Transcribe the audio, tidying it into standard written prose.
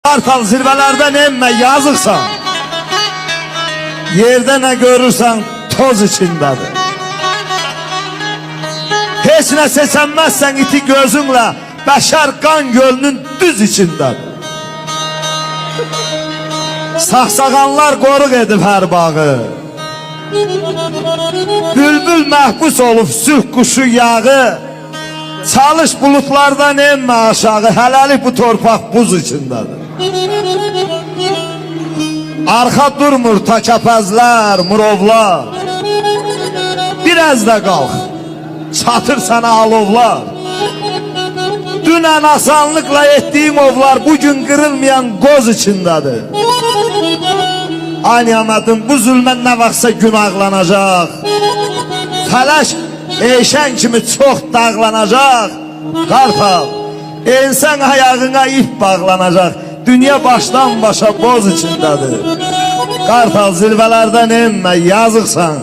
Kartal zirvelerden emme yazıksan, yerde ne görürsen toz içindedir. Hiç ne seçenmezsen iti gözünle, beşer kan gölünün düz içindedir. Saxsağanlar qoruq edib hər bağı, bülbül məhbus olub sülh quşu yağı. Çalış bulutlardan emme aşağı, hələlik bu torpaq buz içindedir. Arxa durmur takəpəzlər, murovlar. Biraz da qalx, çatır sana alovlar. Dünən asanlıkla ettiğim ovlar bugün kırılmayan qoz içindedir. Anyamadın bu zulmən nə vaxtsa günahlanacaq. Fələş eşən kimi çox dağlanacaq. Kartal, insan ayağına ip bağlanacaq. Dünya baştan başa boz içindedir. Kartal zirvelerden emme yazıksan.